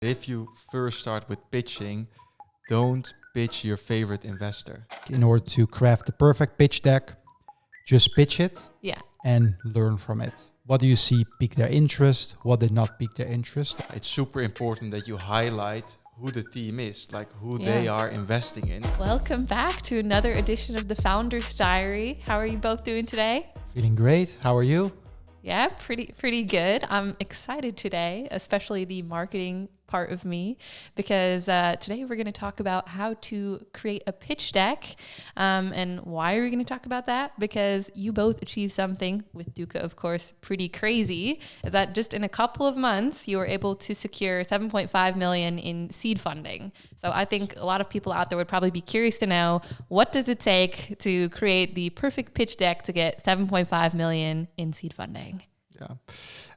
If you first start with pitching, don't pitch your favorite investor. In order to craft the perfect pitch deck, just pitch it Yeah. and learn from it. What do you see pique their interest? What did not pique their interest? It's super important that you highlight who the team is, like who Yeah. they are investing in. Welcome back to another edition of the Founder's Diary. How are you both doing today? Feeling great. How are you? Yeah, pretty good. I'm excited today, especially the marketing part of me, because today we're going to talk about how to create a pitch deck. And why are we going to talk about that? Because you both achieved something with Duca, of course, pretty crazy, is that just in a couple of months, you were able to secure 7.5 million in seed funding. So I think a lot of people out there would probably be curious to know, what does it take to create the perfect pitch deck to get 7.5 million in seed funding? Yeah.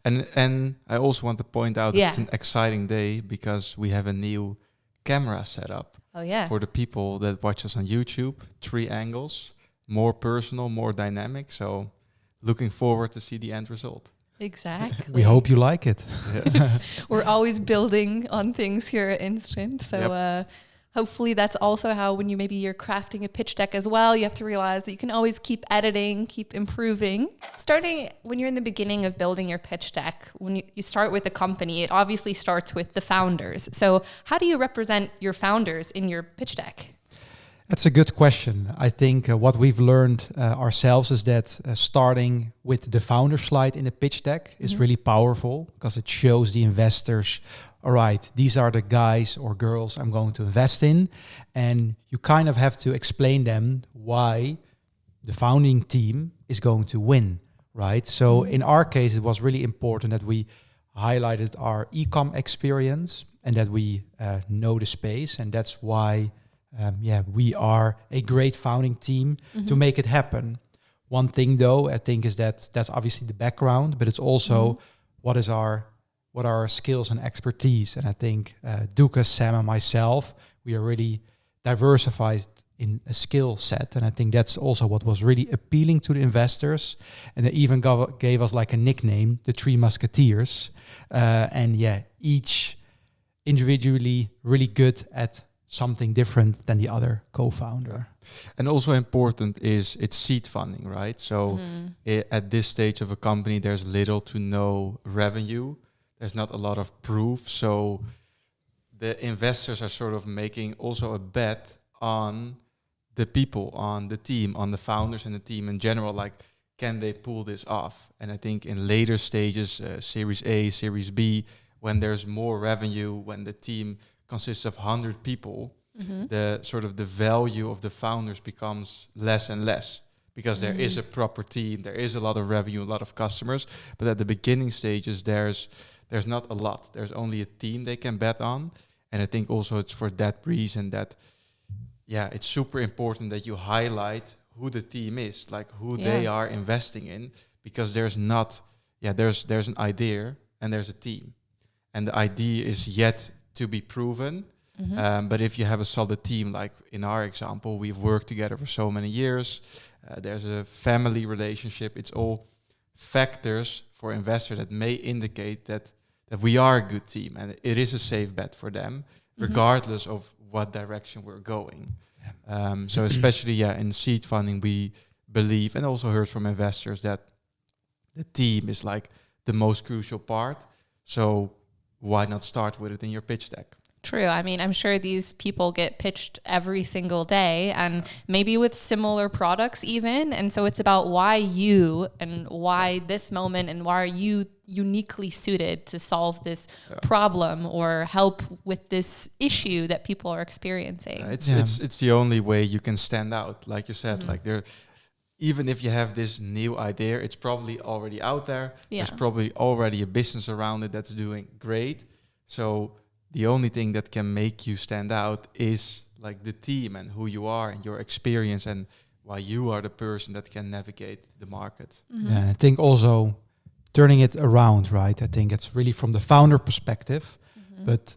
And I also want to point out it's an exciting day because we have a new camera set up. Oh, yeah. For the people that watch us on YouTube, 3 angles, more personal, more dynamic. So looking forward to see the end result. Exactly. We hope you like it. Yes. We're always building on things here at Instant. So hopefully that's also how when you're crafting a pitch deck as well, you have to realize that you can always keep editing, keep improving. Starting when you're in the beginning of building your pitch deck, when you start with a company, it obviously starts with the founders. So how do you represent your founders in your pitch deck? That's a good question. I think what we've learned ourselves is that starting with the founder slide in the pitch deck is really powerful because it shows the investors, all right, these are the guys or girls I'm going to invest in. And you kind of have to explain them why the founding team is going to win, right? So in our case, it was really important that we highlighted our e-com experience and that we know the space. And that's why we are a great founding team to make it happen. One thing though, I think is that that's obviously the background, but it's also what are our skills and expertise. And I think Duca, Sam and myself, we are really diversified in a skill set. And I think that's also what was really appealing to the investors. And they even gave us like a nickname, the 3 Musketeers. Each individually really good at something different than the other co-founder. And also important is it's seed funding, right? So at this stage of a company, there's little to no revenue. There's not a lot of proof. So the investors are sort of making also a bet on the people, on the team, on the founders and the team in general. Like, can they pull this off? And I think in later stages, Series A, Series B, when there's more revenue, when the team consists of 100 people, the sort of the value of the founders becomes less and less because there is a proper team, there is a lot of revenue, a lot of customers. But at the beginning stages, there's not a lot. There's only a team they can bet on. And I think also it's for that reason that, it's super important that you highlight who the team is, like who they are investing in, because there's an idea and there's a team. And the idea is yet to be proven. But if you have a solid team, like in our example, we've worked together for so many years. There's a family relationship. It's all factors for investors that may indicate that we are a good team and it is a safe bet for them, regardless of what direction we're going. So especially in seed funding, we believe and also heard from investors that the team is like the most crucial part. So why not start with it in your pitch deck? True. I mean, I'm sure these people get pitched every single day and maybe with similar products even. And so it's about why you and why this moment and why are you uniquely suited to solve this problem or help with this issue that people are experiencing. It's the only way you can stand out. Like you said, like even if you have this new idea, it's probably already out there. There's probably already a business around it that's doing great. So the only thing that can make you stand out is like the team and who you are and your experience and why you are the person that can navigate the market. I think also turning it around, right? I think it's really from the founder perspective. But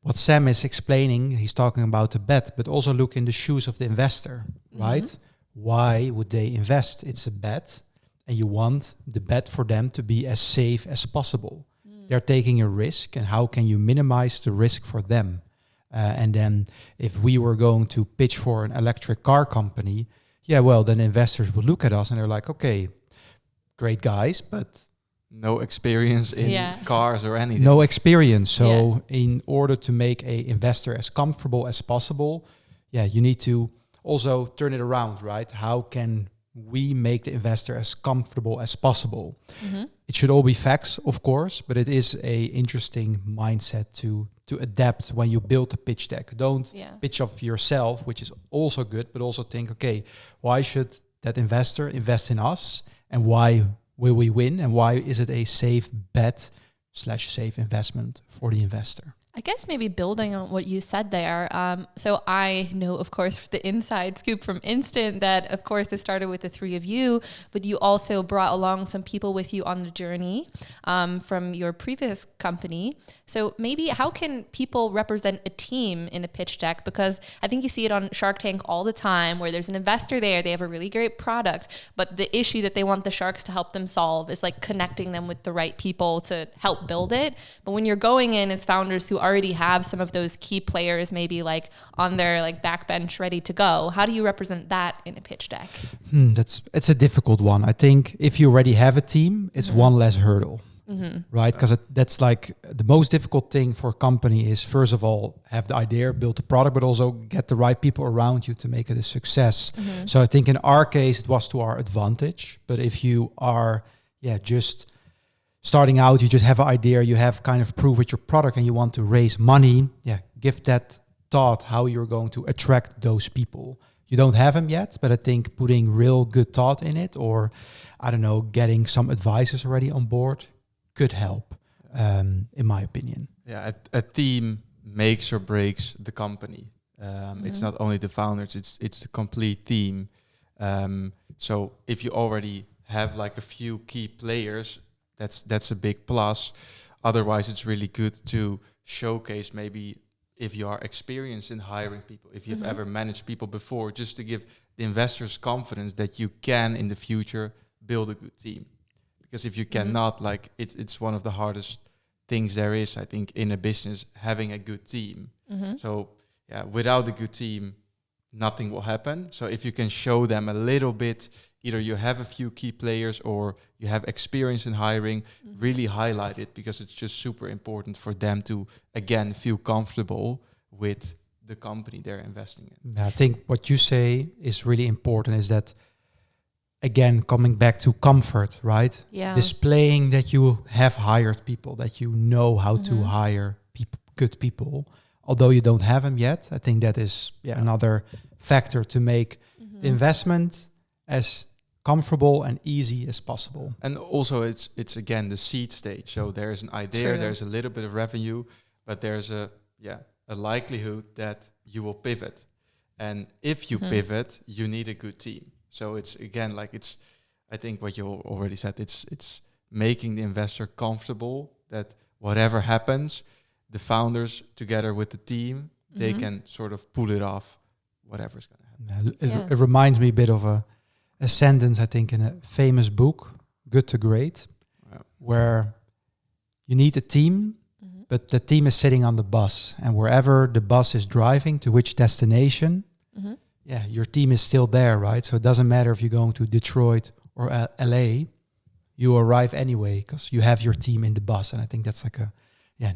what Sam is explaining, he's talking about the bet, but also look in the shoes of the investor, right? Why would they invest? It's a bet and you want the bet for them to be as safe as possible. they're taking a risk, and how can you minimize the risk for them? And then if we were going to pitch for an electric car company, then investors would look at us and they're like, okay, great guys, but no experience in cars or anything. No experience. So in order to make a investor as comfortable as possible, you need to also turn it around, right? How can we make the investor as comfortable as possible? It should all be facts, of course, but it is a interesting mindset to adapt when you build a pitch deck. Don't pitch of yourself, which is also good, but also think, okay, why should that investor invest in us, and why will we win, and why is it a safe bet / safe investment for the investor? I guess maybe building on what you said there. So I know, of course, the inside scoop from Instant that, of course, it started with the three of you, but you also brought along some people with you on the journey from your previous company. So maybe how can people represent a team in a pitch deck? Because I think you see it on Shark Tank all the time, where there's an investor there, they have a really great product, but the issue that they want the sharks to help them solve is like connecting them with the right people to help build it. But when you're going in as founders who already have some of those key players maybe like on their like backbench ready to go, how do you represent that in a pitch deck? It's a difficult one. I think if you already have a team, it's one less hurdle. Right? Because that's like the most difficult thing for a company is, first of all, have the idea, build the product, but also get the right people around you to make it a success. So I think in our case, it was to our advantage. But if you are, just starting out, you just have an idea, you have kind of proof with your product and you want to raise money, give that thought how you're going to attract those people. You don't have them yet, but I think putting real good thought in it, or I don't know, getting some advisors already on board could help, in my opinion. Yeah, a team makes or breaks the company. It's not only the founders; it's the complete team. So if you already have like a few key players, that's a big plus. Otherwise, it's really good to showcase maybe if you are experienced in hiring people, if you've ever managed people before, just to give the investors confidence that you can in the future build a good team. Because if you cannot, like it's one of the hardest things there is, I think, in a business, having a good team. So without a good team, nothing will happen. So if you can show them a little bit, either you have a few key players or you have experience in hiring, really highlight it, because it's just super important for them to, again, feel comfortable with the company they're investing in. I think what you say is really important, is that, again, coming back to comfort, right? Yeah. Displaying that you have hired people, that you know how to hire good people, although you don't have them yet. I think that is another factor to make the investment as comfortable and easy as possible. And also it's again the seed stage. So there's an idea, there's a little bit of revenue, but there's a likelihood that you will pivot. And if you pivot, you need a good team. So it's again I think what you already said, it's making the investor comfortable that whatever happens, the founders together with the team, they can sort of pull it off, whatever's going to happen. It reminds me a bit of a sentence, I think, in a famous book, Good to Great, where you need a team, but the team is sitting on the bus, and wherever the bus is driving, to which destination, your team is still there, right? So it doesn't matter if you're going to Detroit or LA, you arrive anyway because you have your team in the bus. And I think that's like a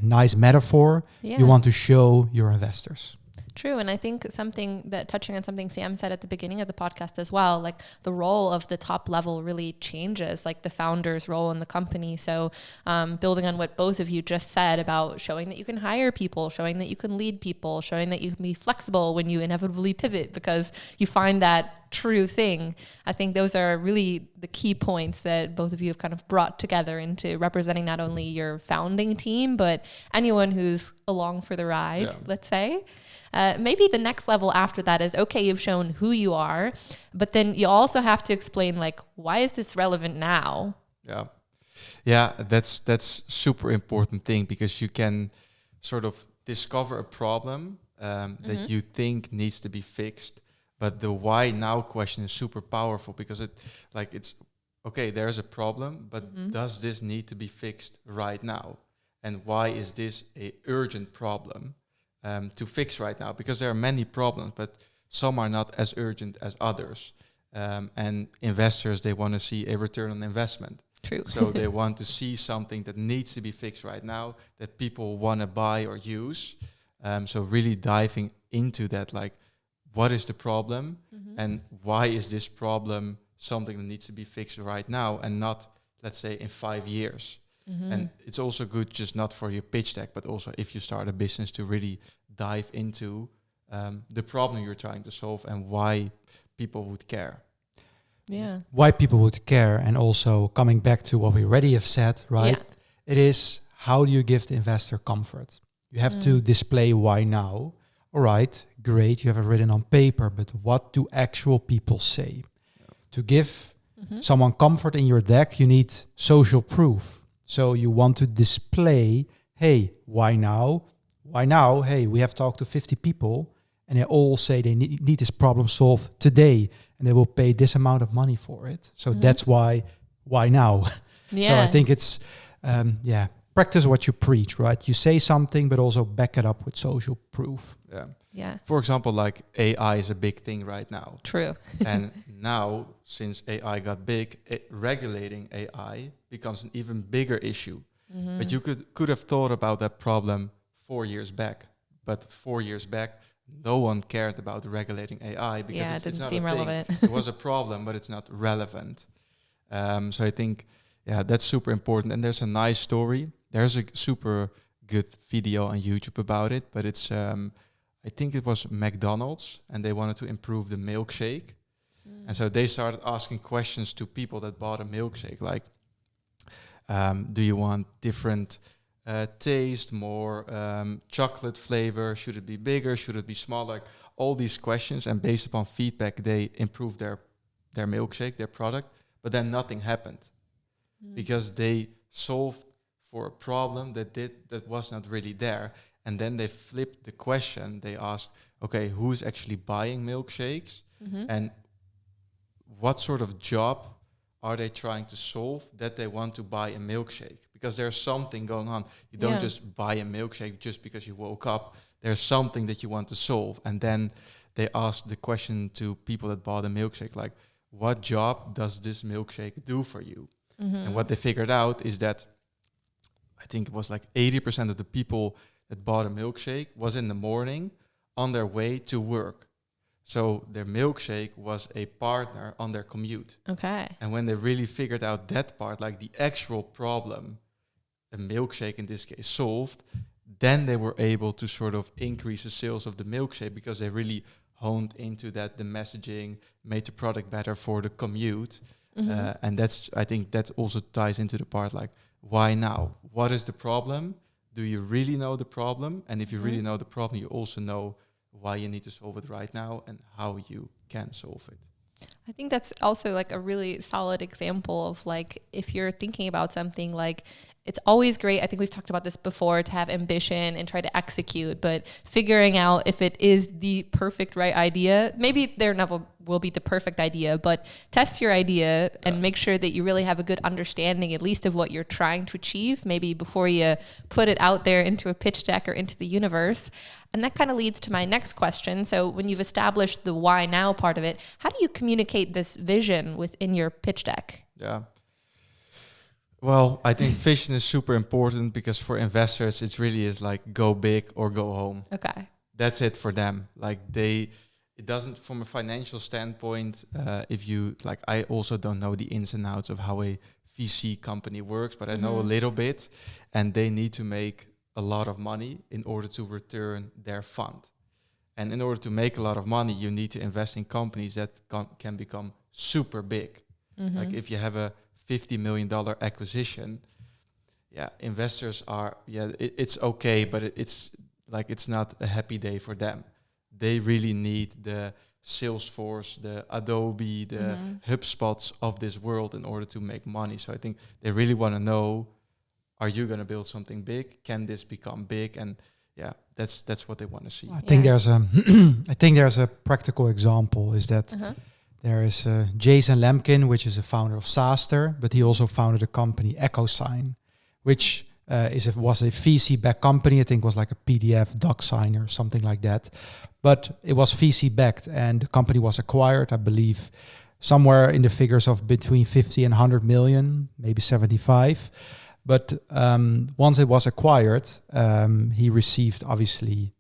nice metaphor. You want to show your investors. True. And I think touching on something Sam said at the beginning of the podcast as well, like the role of the top level really changes, like the founder's role in the company. So building on what both of you just said about showing that you can hire people, showing that you can lead people, showing that you can be flexible when you inevitably pivot because you find that true thing. I think those are really the key points that both of you have kind of brought together into representing not only your founding team, but anyone who's along for the ride, let's say. Maybe the next level after that is, okay, you've shown who you are, but then you also have to explain, like, why is this relevant now? Yeah, that's super important thing, because you can sort of discover a problem that you think needs to be fixed, but the why now question is super powerful, because it's okay, there's a problem, but does this need to be fixed right now? and why is this a urgent problem to fix right now? Because there are many problems, but some are not as urgent as others. And investors, they want to see a return on investment. True. So they want to see something that needs to be fixed right now, that people want to buy or use. So really diving into that, like, what is the problem and why is this problem something that needs to be fixed right now and not, let's say, in 5 years. And it's also good just not for your pitch deck, but also if you start a business to really dive into the problem you're trying to solve and why people would care. Yeah. Why people would care, and also coming back to what we already have said, right? Yeah. It is, how do you give the investor comfort? You have to display why now. All right, great, you have it written on paper, but what do actual people say? To give someone comfort in your deck, you need social proof. So you want to display, hey, why now? Why now? Hey, we have talked to 50 people and they all say they need this problem solved today and they will pay this amount of money for it. So that's why now? Yeah. So I think it's, practice what you preach, right? You say something, but also back it up with social proof. Yeah. Yeah. For example, like AI is a big thing right now. True. And now, since AI got big, regulating AI becomes an even bigger issue. But you could have thought about that problem 4 years back. But 4 years back, no one cared about regulating AI because Yeah, it's it didn't not seem a thing. relevant. It was a problem, but it's not relevant. So I think, that's super important. And there's a nice story. There's a super good video on YouTube about it, but it's I think it was McDonald's, and they wanted to improve the milkshake. And so they started asking questions to people that bought a milkshake, like, do you want different taste, more chocolate flavor? Should it be bigger? Should it be smaller? Like all these questions, and based upon feedback, they improved their milkshake, their product, but then nothing happened because they solved for a problem that was not really there. And then they flipped the question. They asked, okay, who's actually buying milkshakes? And what sort of job are they trying to solve that they want to buy a milkshake? Because there's something going on. You don't just buy a milkshake just because you woke up. There's something that you want to solve. And then they asked the question to people that bought a milkshake, like, what job does this milkshake do for you? And what they figured out is that I think it was like 80% of the people that bought a milkshake was in the morning on their way to work. So their milkshake was a partner on their commute. Okay. And when they really figured out that part, like the actual problem, a milkshake in this case solved, then they were able to sort of increase the sales of the milkshake because they really honed into that, the messaging, made the product better for the commute. And I think that also ties into the part like, why now? What is the problem? Do you really know the problem? And if you really know the problem, you also know why you need to solve it right now and how you can solve it. I think that's also like a really solid example of like, if you're thinking about something, like it's always great. I think we've talked about this before, to have ambition and try to execute, but figuring out if it is the perfect right idea, maybe there never will be the perfect idea, but test your idea and make sure that you really have a good understanding, at least of what you're trying to achieve, maybe before you put it out there into a pitch deck or into the universe. And that kind of leads to my next question. So when you've established the why now part of it, how do you communicate this vision within your pitch deck? Yeah. Well, I think vision is super important because for investors, it really is like go big or go home. Okay. That's it for them. Like it doesn't, from a financial standpoint, if you, like, I also don't know the ins and outs of how a VC company works, but I know a little bit, and they need to make a lot of money in order to return their fund. And in order to make a lot of money, you need to invest in companies that can become super big. Like if you have a $50 million acquisition, investors are, it's okay, but it's not a happy day for them. They really need the Salesforce, the Adobe, the HubSpots of this world in order to make money. So I think they really want to know, are you going to build something big? Can this become big? And that's what they want to see. I think there's a practical example is that there is Jason Lemkin, which is a founder of SaaStr, but he also founded a company, EchoSign, which was a VC-backed company. I think it was like a PDF doc sign or something like that. But it was VC-backed, and the company was acquired, I believe, somewhere in the figures of between 50 and 100 million, maybe 75. But once it was acquired, he received, obviously,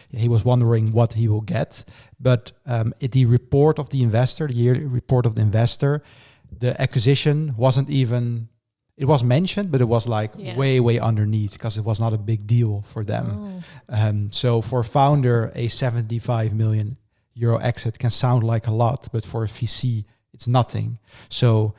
he was wondering what he will get. But the report of the investor, the yearly report of the investor, the acquisition wasn't even, it was mentioned, but it was like way underneath, because it was not a big deal for them. So for a founder, a 75 million euro exit can sound like a lot, but for a VC, it's nothing. So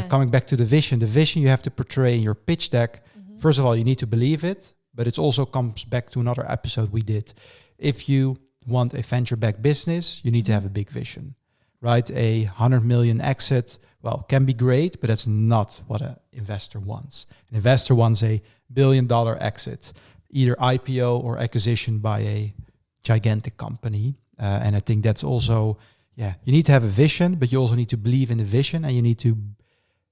coming back to the vision you have to portray in your pitch deck. First of all, you need to believe it, but it also comes back to another episode we did. If you want a venture-backed business, you need to have a big vision, right? A 100 million exit, well, can be great, but that's not what an investor wants. An investor wants a $1 billion exit, either IPO or acquisition by a gigantic company. And I think that's also, you need to have a vision, but you also need to believe in the vision, and you need to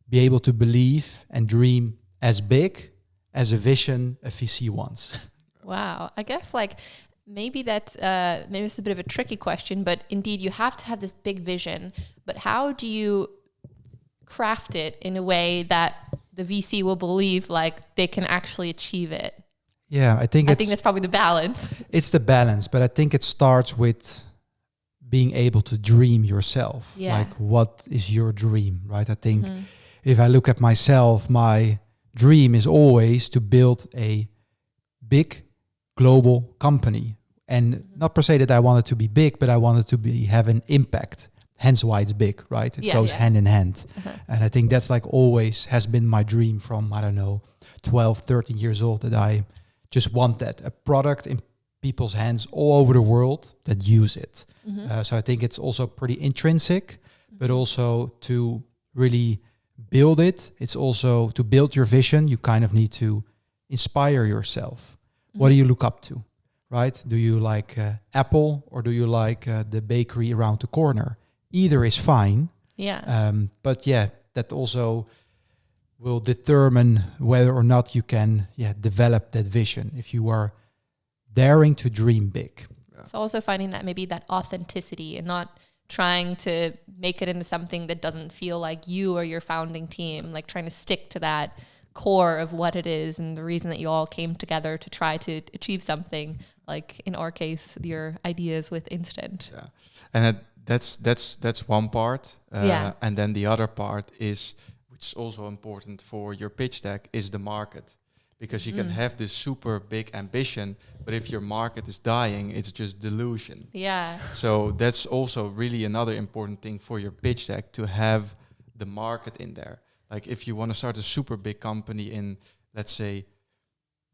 be able to believe and dream as big as a vision a VC wants. Wow. I guess maybe that's maybe it's a bit of a tricky question, but indeed you have to have this big vision. But how do you craft it in a way that the VC will believe they can actually achieve it? Yeah, I think that's probably the balance. It's the balance, but I think it starts with being able to dream yourself. Yeah. Like, what is your dream, right? I think if I look at myself, my dream is always to build a big global company. And not per se that I want it to be big, but I want it to have an impact. Hence why it's big, right? It goes hand in hand. And I think that's always has been my dream from, 12, 13 years old, that I just want that. A product in people's hands all over the world that use it. So I think it's also pretty intrinsic, but also to really build it. It's also to build your vision. You kind of need to inspire yourself. What do you look up to, right? Do you like Apple, or do you like the bakery around the corner? Either is fine. Yeah. But that also will determine whether or not you can develop that vision, if you are daring to dream big. So also finding that maybe that authenticity, and not trying to make it into something that doesn't feel like you or your founding team, trying to stick to that core of what it is and the reason that you all came together to try to achieve something, like in our case, your ideas with Instant. Yeah. And that's one part. And then the other part is, which is also important for your pitch deck, is the market. Because you can have this super big ambition, but if your market is dying, it's just delusion. Yeah. So that's also really another important thing for your pitch deck, to have the market in there. Like if you want to start a super big company in, let's say,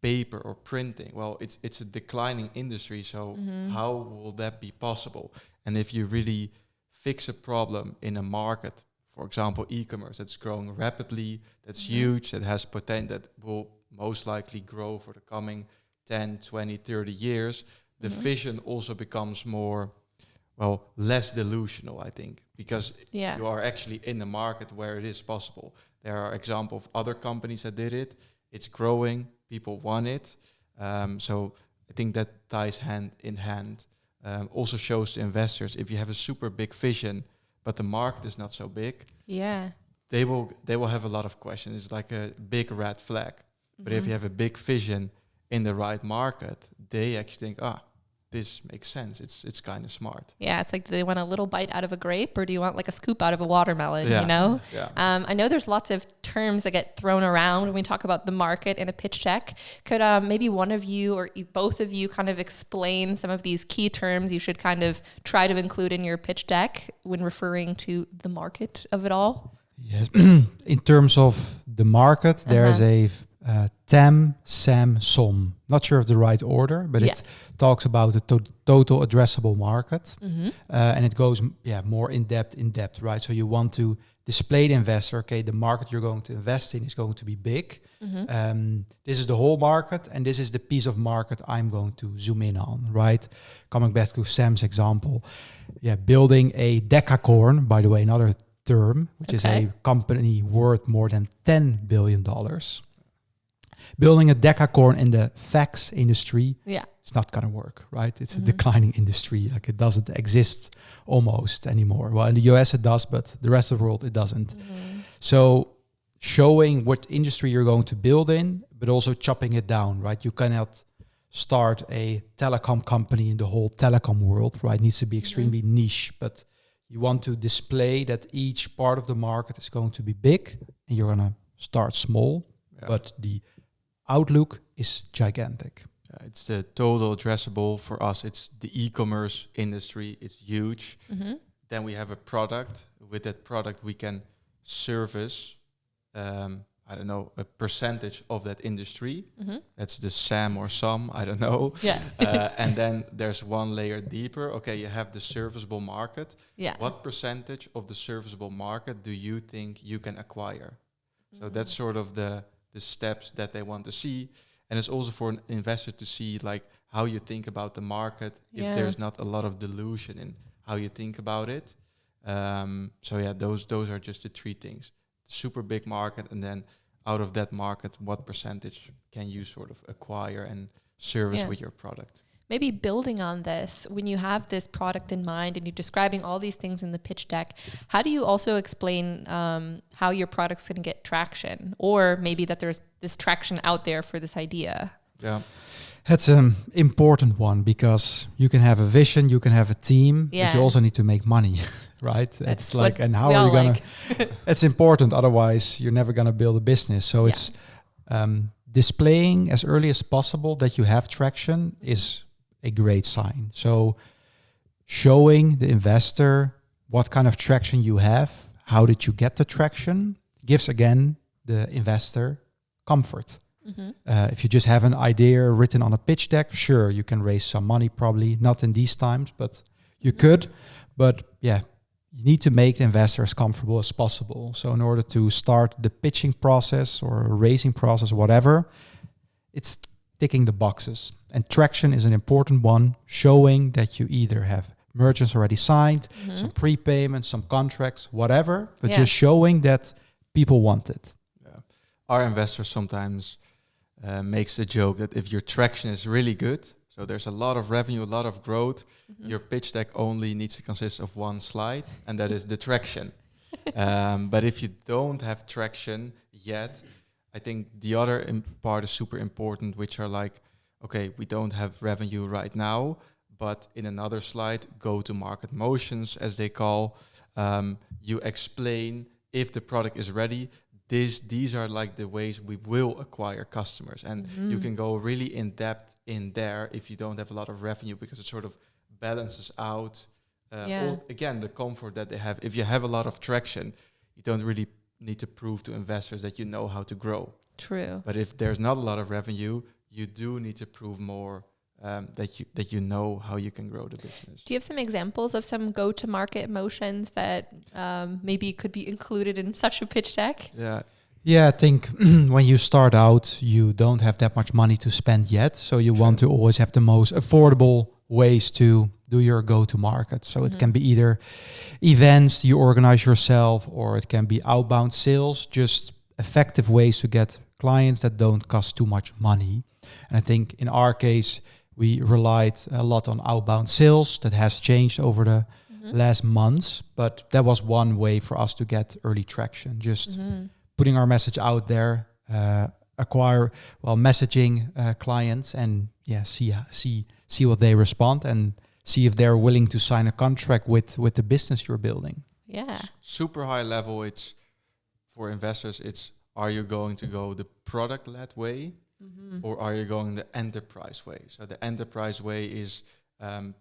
paper or printing, well, it's a declining industry. So how will that be possible? And if you really fix a problem in a market, for example, e-commerce, that's growing rapidly, that's huge, that has potential, that will most likely grow for the coming 10, 20, 30 years, the vision also becomes more, less delusional, I think, because you are actually in the market where it is possible. There are examples of other companies that did it. It's growing, people want it. So I think that ties hand in hand. Also shows to investors, if you have a super big vision, but the market is not so big, they will have a lot of questions. It's like a big red flag. But if you have a big vision in the right market, they actually think, this makes sense. It's kind of smart. Yeah, it's like, do they want a little bite out of a grape, or do you want a scoop out of a watermelon, you know? Yeah. I know there's lots of terms that get thrown around when we talk about the market in a pitch deck. Could maybe one of you or both of you kind of explain some of these key terms you should kind of try to include in your pitch deck when referring to the market of it all? Yes. In terms of the market, there is a TAM, SAM, SOM. Not sure of the right order, but it talks about the total addressable market. And it goes more in depth, right? So you want to display the investor, okay, the market you're going to invest in is going to be big. This is the whole market, and this is the piece of market I'm going to zoom in on, right? Coming back to Sam's example. Building a decacorn, by the way, another term, which is a company worth more than $10 billion. Building a decacorn in the fax industry, Yeah. it's not going to work, right? It's a declining industry. Like it doesn't exist almost anymore. Well, in the US it does, but the rest of the world it doesn't. So showing what industry you're going to build in, but also chopping it down, right? You cannot start a telecom company in the whole telecom world, right? It needs to be extremely niche, but you want to display that each part of the market is going to be big and you're going to start small, but the outlook is gigantic. It's the total addressable for us. It's the e-commerce industry. It's huge. Then we have a product. With that product, we can service, I don't know, a percentage of that industry. That's the SAM or SUM, I don't know. Yeah. And then there's one layer deeper. Okay, you have the serviceable market. Yeah. What percentage of the serviceable market do you think you can acquire? So that's sort of the steps that they want to see. And it's also for an investor to see like how you think about the market, if there's not a lot of delusion in how you think about it. So yeah, those are just the three things. Super big market, and then out of that market, what percentage can you sort of acquire and service with your product? Maybe building on this, when you have this product in mind and you're describing all these things in the pitch deck, how do you also explain how your product's going to get traction? Or maybe that there's this traction out there for this idea? Yeah. That's an important one because you can have a vision, you can have a team, but you also need to make money, right? That's it's like, and how are you going to... It's important, otherwise you're never going to build a business. So it's displaying as early as possible that you have traction is a great sign. So showing the investor what kind of traction you have, how did you get the traction, gives again the investor comfort. If you just have an idea written on a pitch deck, sure, you can raise some money, probably not in these times, but you could. But yeah, you need to make the investor as comfortable as possible. So in order to start the pitching process or raising process, whatever, it's ticking the boxes. And traction is an important one, showing that you either have merchants already signed, some prepayments, some contracts, whatever, but just showing that people want it. Yeah. Our investors sometimes makes the joke that if your traction is really good, so there's a lot of revenue, a lot of growth, your pitch deck only needs to consist of one slide, and that is the traction. But if you don't have traction yet, I think the other part is super important, which are like, okay, we don't have revenue right now, but in another slide, go-to-market motions, as they call, you explain if the product is ready. These are like the ways we will acquire customers, and you can go really in depth in there if you don't have a lot of revenue, because it sort of balances out. Again, the comfort that they have. If you have a lot of traction, you don't really need to prove to investors that you know how to grow. True. But if there's not a lot of revenue, you do need to prove more that you know how you can grow the business. Do you have some examples of some go-to-market motions that maybe could be included in such a pitch deck? Yeah, I think when you start out, you don't have that much money to spend yet. So you want to always have the most affordable ways to do your go-to-market. So it can be either events you organize yourself, or it can be outbound sales, just effective ways to get clients that don't cost too much money. And I think in our case, we relied a lot on outbound sales. That has changed over the last months, but that was one way for us to get early traction. Just putting our message out there, messaging clients, and see what they respond, and see if they're willing to sign a contract with the business you're building. Yeah. Super high level. It's for investors. It's, are you going to go the product-led way? Or are you going the enterprise way? So the enterprise way is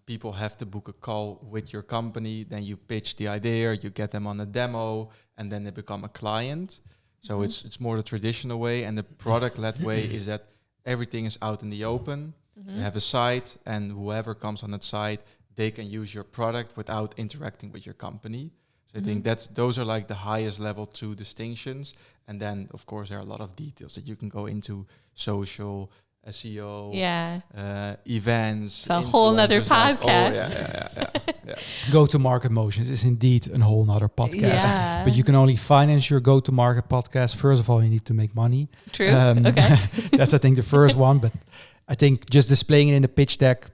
people have to book a call with your company, then you pitch the idea, you get them on a demo, and then they become a client. So it's more the traditional way. And the product-led way is that everything is out in the open. You have a site, and whoever comes on that site, they can use your product without interacting with your company. So I think those are like the highest level two distinctions. And then, of course, there are a lot of details that you can go into: social, SEO, events. It's a whole nother podcast. Go-to-market motions is indeed a whole nother podcast. Yeah. But you can only finance your go-to-market podcast. First of all, you need to make money. True. Okay. That's, I think, the first one. But I think just displaying it in the pitch deck,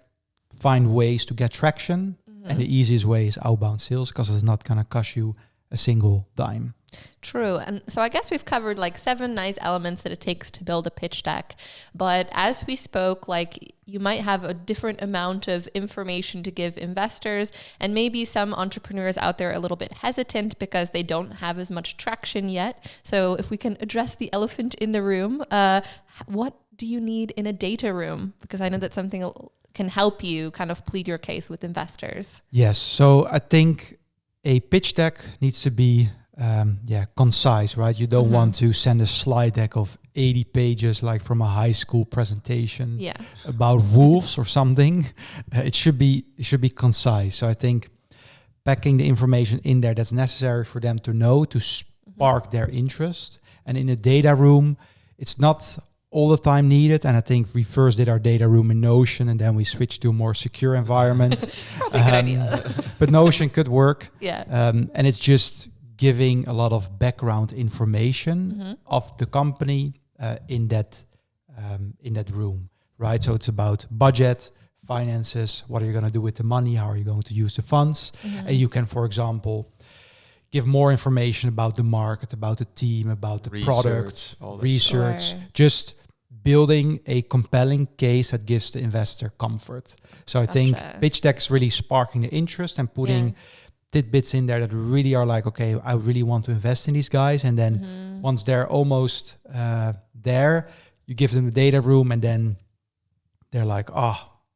find ways to get traction. And the easiest way is outbound sales, because it's not going to cost you a single dime. True. And so I guess we've covered like 7 nice elements that it takes to build a pitch deck. But as we spoke, like you might have a different amount of information to give investors, and maybe some entrepreneurs out there are a little bit hesitant because they don't have as much traction yet. So if we can address the elephant in the room, what do you need in a data room? Because I know that's something can help you kind of plead your case with investors. Yes. So I think a pitch deck needs to be concise, right? You don't want to send a slide deck of 80 pages like from a high school presentation about wolves or something. It should be concise. So I think packing the information in there that's necessary for them to know, to spark their interest. And in a data room, it's not all the time needed. And I think we first did our data room in Notion, and then we switched to a more secure environment. Probably a good idea. But Notion could work. Yeah. And it's just giving a lot of background information of the company in that room, right? So it's about budget, finances, what are you going to do with the money, how are you going to use the funds, and you can, for example, give more information about the market, about the team, about the product, research, just building a compelling case that gives the investor comfort. So I think pitch deck is really sparking the interest and putting tidbits in there that really are like, okay, I really want to invest in these guys. And then once they're almost there, you give them the data room, and then they're like,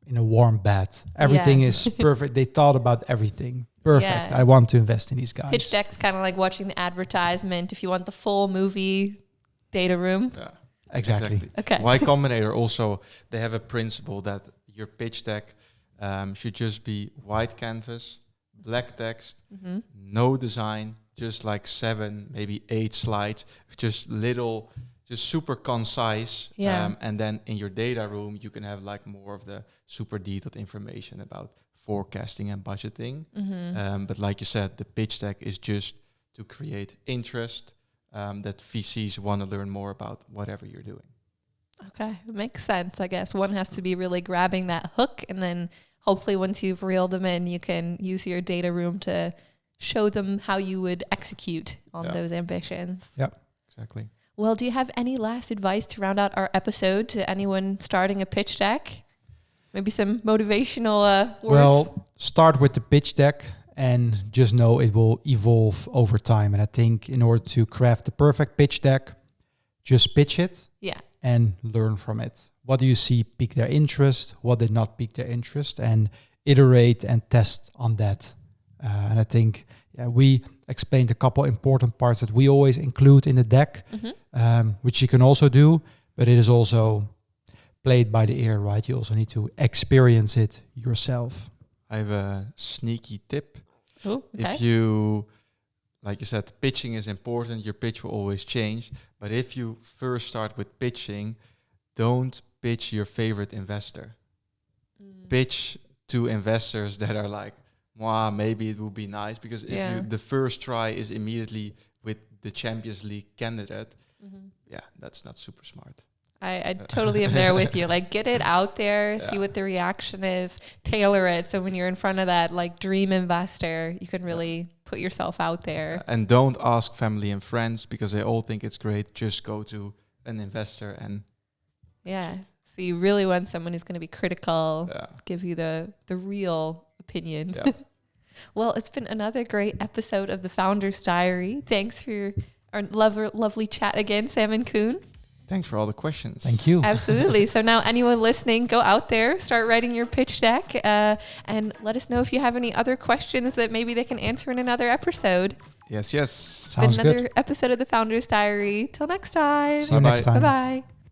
in a warm bed. Everything is perfect. They thought about everything. Perfect. Yeah. I want to invest in these guys. Pitch deck's kind of like watching the advertisement. If you want the full movie, data room. Yeah. Exactly. Okay. Y Combinator also, they have a principle that your pitch deck should just be white canvas, black text, no design, just like 7, maybe 8 slides, just super concise. And then in your data room, you can have like more of the super detailed information about forecasting and budgeting. But like you said, the pitch deck is just to create interest, that VCs want to learn more about whatever you're doing. Okay, makes sense. I guess one has to be really grabbing that hook, and then hopefully once you've reeled them in, you can use your data room to show them how you would execute on those ambitions. Yep, exactly. Well, do you have any last advice to round out our episode to anyone starting a pitch deck? Maybe some motivational words? Well, start with the pitch deck and just know it will evolve over time. And I think in order to craft the perfect pitch deck, just pitch it and learn from it. What do you see pique their interest? What did not pique their interest? And iterate and test on that. And I think we explained a couple important parts that we always include in the deck, which you can also do, but it is also played by the ear, right? You also need to experience it yourself. I have a sneaky tip. Ooh, okay. If you, like you said, pitching is important, your pitch will always change. But if you first start with pitching, don't pitch your favorite investor. Pitch to investors that are like, maybe it would be nice, because if the first try is immediately with the Champions League candidate, that's not super smart. I totally am there with you. Like, get it out there, see what the reaction is, tailor it. So when you're in front of that like dream investor, you can really put yourself out there. And don't ask family and friends, because they all think it's great. Just go to an investor and so you really want someone who's going to be critical, give you the real opinion. Well, it's been another great episode of the Founder's Diary. Thanks for our lovely chat again, Sam and Coen. Thanks for all the questions. Thank you. Absolutely. So now anyone listening, go out there, start writing your pitch deck, and let us know if you have any other questions that maybe they can answer in another episode. Yes. Sounds Been another good. episode of the Founder's Diary. Till next time. See you next time. Bye-bye.